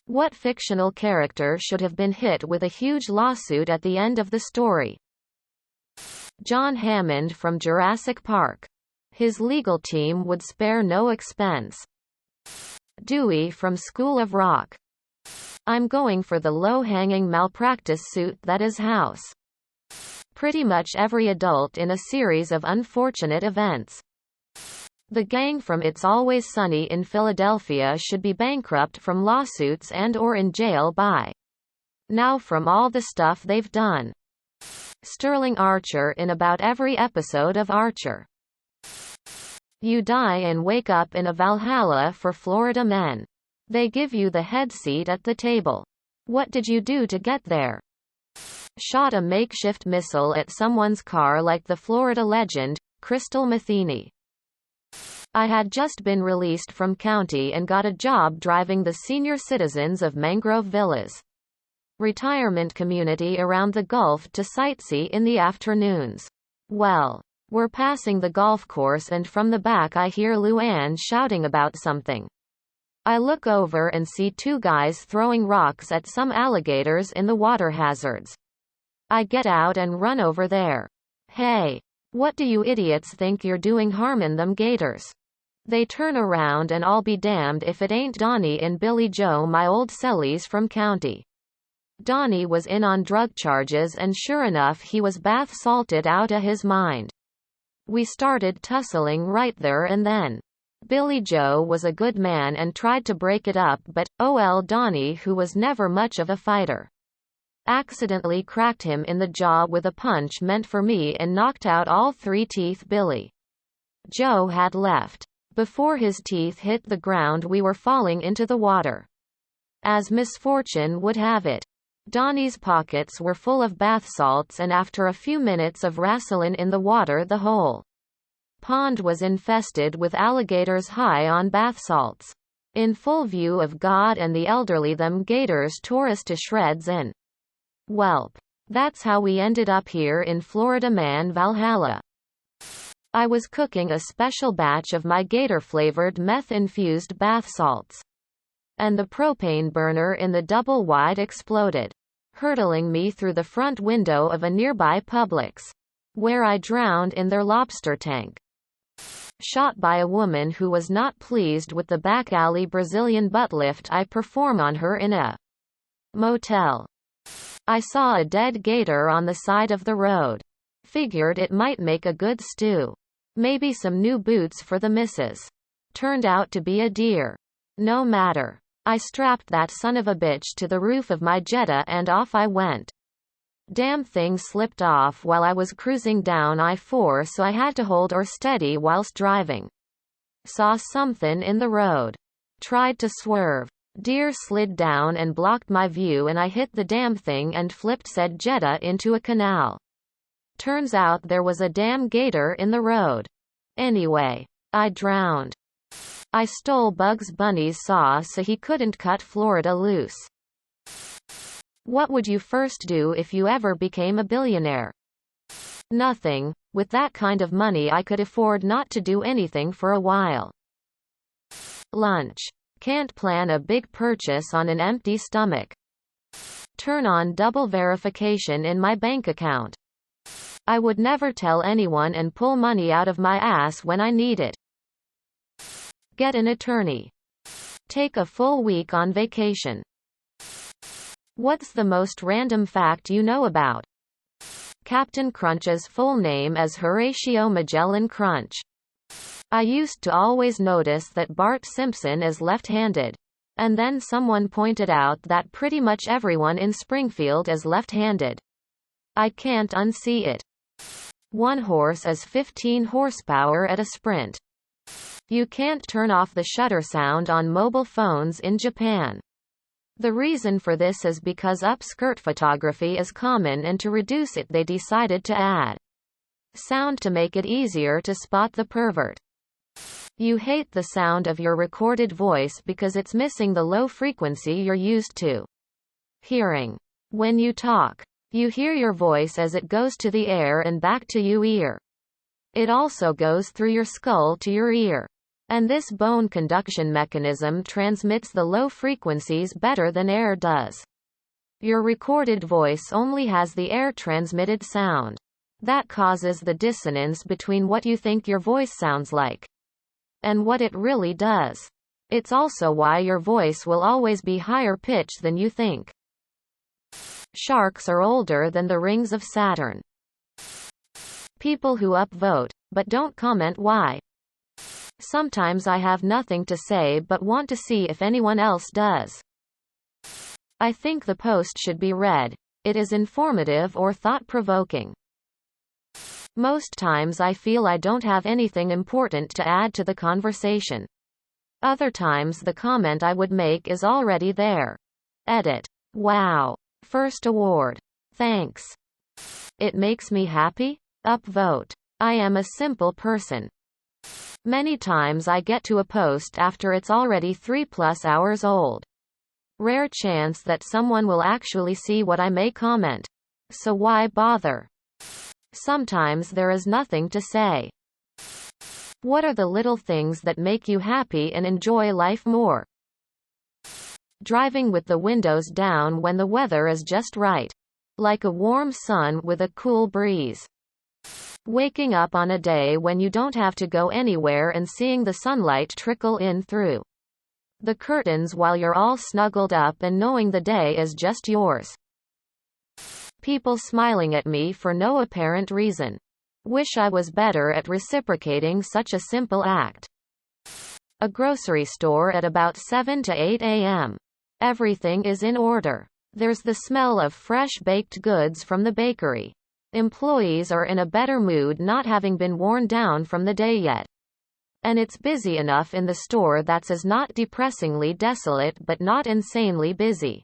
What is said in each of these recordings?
What fictional character should have been hit with a huge lawsuit at the end of the story? John Hammond from Jurassic Park. His legal team would spare no expense. Dewey from School of Rock. I'm going for the low-hanging malpractice suit that is House. Pretty much every adult in a series of unfortunate events. The gang from It's Always Sunny in Philadelphia should be bankrupt from lawsuits and/or in jail by now from all the stuff they've done. Sterling Archer in about every episode of Archer. You die and wake up in a Valhalla for Florida men. They give you the head seat at the table. What did you do to get there? Shot a makeshift missile at someone's car like the Florida legend, Crystal Matheny. I had just been released from county and got a job driving the senior citizens of Mangrove Villas retirement community around the Gulf to sightsee in the afternoons. Well, we're passing the golf course and from the back I hear Luann shouting about something. I look over and see two guys throwing rocks at some alligators in the water hazards. I get out and run over there. Hey, what do you idiots think you're doing harming them gators? They turn around and I'll be damned if it ain't Donnie and Billy Joe, my old cellies from county. Donnie was in on drug charges and sure enough he was bath salted out of his mind. We started tussling right there and then. Billy Joe was a good man and tried to break it up but, Donnie, who was never much of a fighter, accidentally cracked him in the jaw with a punch meant for me and knocked out all 3 teeth Billy Joe had left. Before his teeth hit the ground we were falling into the water. As misfortune would have it, Donnie's pockets were full of bath salts and after a few minutes of wrestling in the water the whole pond was infested with alligators high on bath salts. In full view of God and the elderly them gators tore us to shreds and welp. That's how we ended up here in Florida Man Valhalla. I was cooking a special batch of my gator-flavored meth-infused bath salts. And the propane burner in the double wide exploded, hurtling me through the front window of a nearby Publix, where I drowned in their lobster tank. Shot by a woman who was not pleased with the back alley Brazilian butt lift I perform on her in a motel. I saw a dead gator on the side of the road. Figured it might make a good stew. Maybe some new boots for the missus. Turned out to be a deer. No matter. I strapped that son of a bitch to the roof of my Jetta and off I went. Damn thing slipped off while I was cruising down I-4 so I had to hold or steady whilst driving. Saw something in the road. Tried to swerve. Deer slid down and blocked my view and I hit the damn thing and flipped said Jetta into a canal. Turns out there was a damn gator in the road. Anyway, I drowned. I stole Bugs Bunny's saw so he couldn't cut Florida loose. What would you first do if you ever became a billionaire? Nothing. With that kind of money I could afford not to do anything for a while. Lunch. Can't plan a big purchase on an empty stomach. Turn on double verification in my bank account. I would never tell anyone and pull money out of my ass when I need it. Get an attorney. Take a full week on vacation. What's the most random fact you know about? Captain Crunch's full name is Horatio Magellan Crunch. I used to always notice that Bart Simpson is left-handed. And then someone pointed out that pretty much everyone in Springfield is left-handed. I can't unsee it. One horse is 15 horsepower at a sprint. You can't turn off the shutter sound on mobile phones in Japan. The reason for this is because upskirt photography is common and to reduce it they decided to add sound to make it easier to spot the pervert. You hate the sound of your recorded voice because it's missing the low frequency you're used to hearing. When you talk, you hear your voice as it goes to the air and back to your ear. It also goes through your skull to your ear. And this bone conduction mechanism transmits the low frequencies better than air does. Your recorded voice only has the air-transmitted sound. That causes the dissonance between what you think your voice sounds like and what it really does. It's also why your voice will always be higher pitched than you think. Sharks are older than the rings of Saturn. People who upvote, but don't comment why. Sometimes I have nothing to say but want to see if anyone else does. I think the post should be read. It is informative or thought-provoking. Most times I feel I don't have anything important to add to the conversation. Other times the comment I would make is already there. Edit. Wow. First award. Thanks. It makes me happy? Upvote. I am a simple person. Many times I get to a post after it's already 3+ hours old. Rare chance that someone will actually see what I may comment. So why bother? Sometimes there is nothing to say. What are the little things that make you happy and enjoy life more? Driving with the windows down when the weather is just right. Like a warm sun with a cool breeze. Waking up on a day when you don't have to go anywhere and seeing the sunlight trickle in through the curtains while you're all snuggled up and knowing the day is just yours. People smiling at me for no apparent reason. Wish I was better at reciprocating such a simple act. A grocery store at about 7 to 8 a.m. Everything is in order. There's the smell of fresh baked goods from the bakery. Employees are in a better mood not having been worn down from the day yet. And it's busy enough in the store that's as not depressingly desolate but not insanely busy.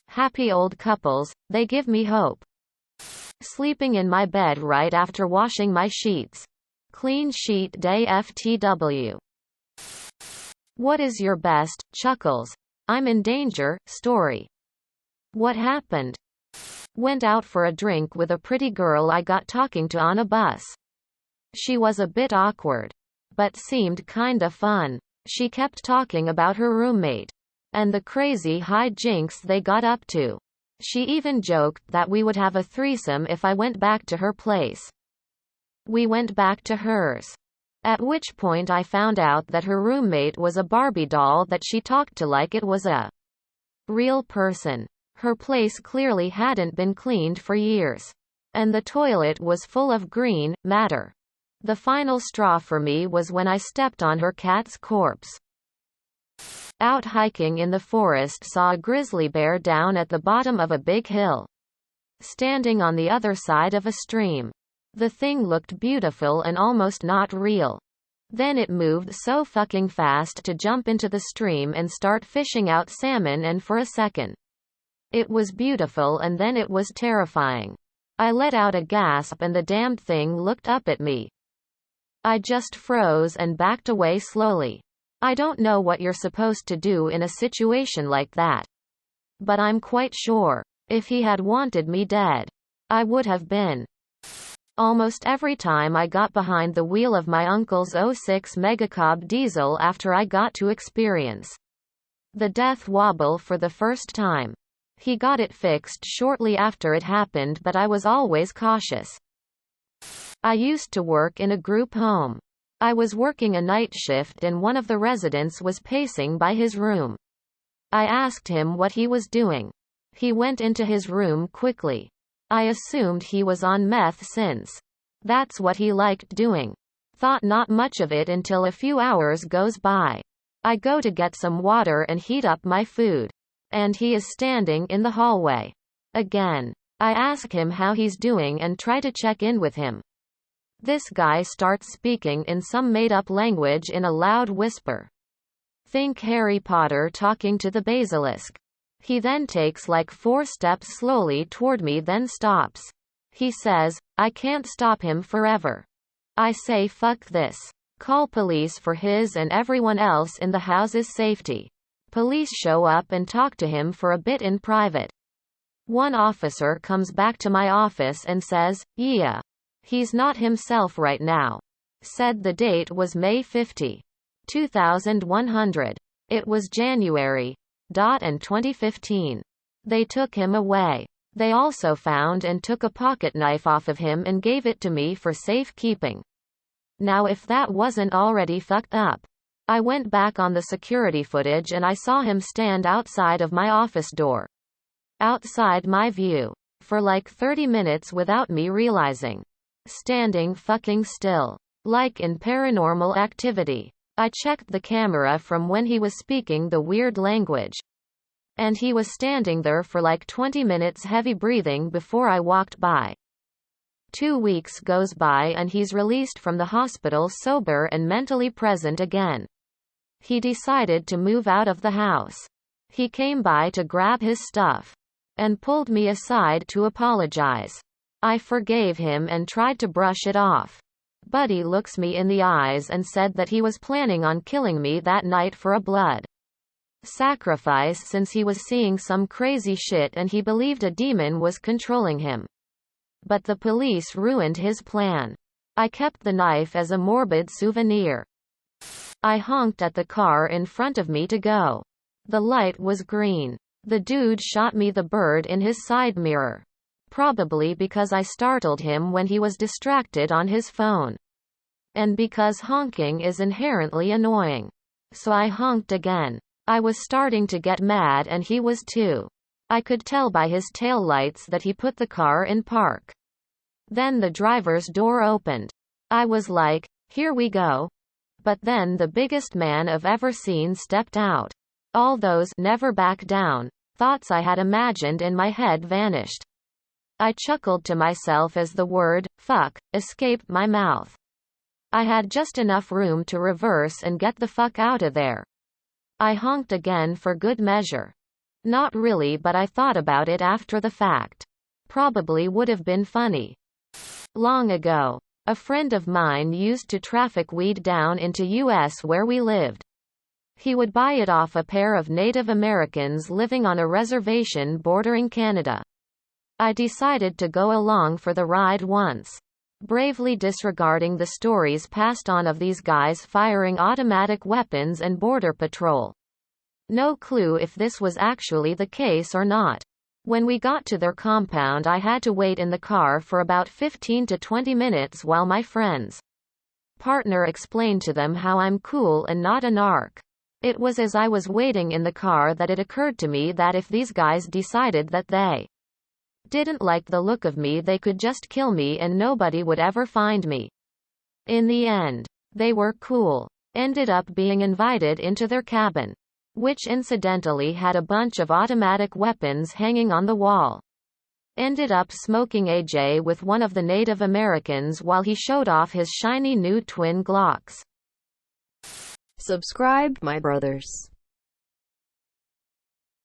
Happy old couples, they give me hope. Sleeping in my bed right after washing my sheets. Clean sheet day FTW. What is your best, chuckles, I'm in danger, story? What happened? Went out for a drink with a pretty girl I got talking to on a bus. She was a bit awkward, but seemed kinda fun. She kept talking about her roommate and the crazy hijinks they got up to. She even joked that we would have a threesome if I went back to her place. We went back to hers. At which point I found out that her roommate was a Barbie doll that she talked to like it was a real person. Her place clearly hadn't been cleaned for years. And the toilet was full of green matter. The final straw for me was when I stepped on her cat's corpse. Out hiking in the forest, saw a grizzly bear down at the bottom of a big hill. Standing on the other side of a stream. The thing looked beautiful and almost not real. Then it moved so fucking fast to jump into the stream and start fishing out salmon, and for a second it was beautiful and then it was terrifying. I let out a gasp and the damned thing looked up at me. I just froze and backed away slowly. I don't know what you're supposed to do in a situation like that. But I'm quite sure, if he had wanted me dead, I would have been. Almost every time I got behind the wheel of my uncle's '06 Megacob diesel after I got to experience the death wobble for the first time. He got it fixed shortly after it happened, but I was always cautious. I used to work in a group home. I was working a night shift and one of the residents was pacing by his room. I asked him what he was doing. He went into his room quickly. I assumed he was on meth since that's what he liked doing. Thought not much of it until a few hours goes by. I go to get some water and heat up my food. And he is standing in the hallway. Again. I ask him how he's doing and try to check in with him. This guy starts speaking in some made-up language in a loud whisper. Think Harry Potter talking to the basilisk. He then takes like 4 steps slowly toward me, then stops. He says, I can't stop him forever. I say fuck this. Call police for his and everyone else in the house's safety. Police show up and talk to him for a bit in private. One officer comes back to my office and says, yeah. He's not himself right now. Said the date was May 50. 2100. It was January. And 2015. They took him away. They also found and took a pocket knife off of him and gave it to me for safekeeping. Now if that wasn't already fucked up. I went back on the security footage and I saw him stand outside of my office door. Outside my view. For like 30 minutes without me realizing. Standing fucking still. Like in Paranormal Activity. I checked the camera from when he was speaking the weird language. And he was standing there for like 20 minutes heavy breathing before I walked by. 2 weeks goes by and he's released from the hospital sober and mentally present again. He decided to move out of the house. He came by to grab his stuff. And pulled me aside to apologize. I forgave him and tried to brush it off. Buddy looks me in the eyes and said that he was planning on killing me that night for a blood sacrifice since he was seeing some crazy shit and he believed a demon was controlling him. But the police ruined his plan. I kept the knife as a morbid souvenir. I honked at the car in front of me to go. The light was green. The dude shot me the bird in his side mirror. Probably because I startled him when he was distracted on his phone. And because honking is inherently annoying. So I honked again. I was starting to get mad and he was too. I could tell by his taillights that he put the car in park. Then the driver's door opened. I was like, here we go. But then the biggest man I've ever seen stepped out. All those never back down thoughts I had imagined in my head vanished. I chuckled to myself as the word, fuck, escaped my mouth. I had just enough room to reverse and get the fuck out of there. I honked again for good measure. Not really, but I thought about it after the fact. Probably would have been funny. Long ago, a friend of mine used to traffic weed down into US where we lived. He would buy it off a pair of Native Americans living on a reservation bordering Canada. I decided to go along for the ride once. Bravely disregarding the stories passed on of these guys firing automatic weapons and border patrol. No clue if this was actually the case or not. When we got to their compound I had to wait in the car for about 15 to 20 minutes while my friend's partner explained to them how I'm cool and not a narc. It was as I was waiting in the car that it occurred to me that if these guys decided that they didn't like the look of me they could just kill me and nobody would ever find me. In the end, they were cool. Ended up being invited into their cabin. Which incidentally had a bunch of automatic weapons hanging on the wall. Ended up smoking AJ with one of the Native Americans while he showed off his shiny new twin Glocks. Subscribe, my brothers.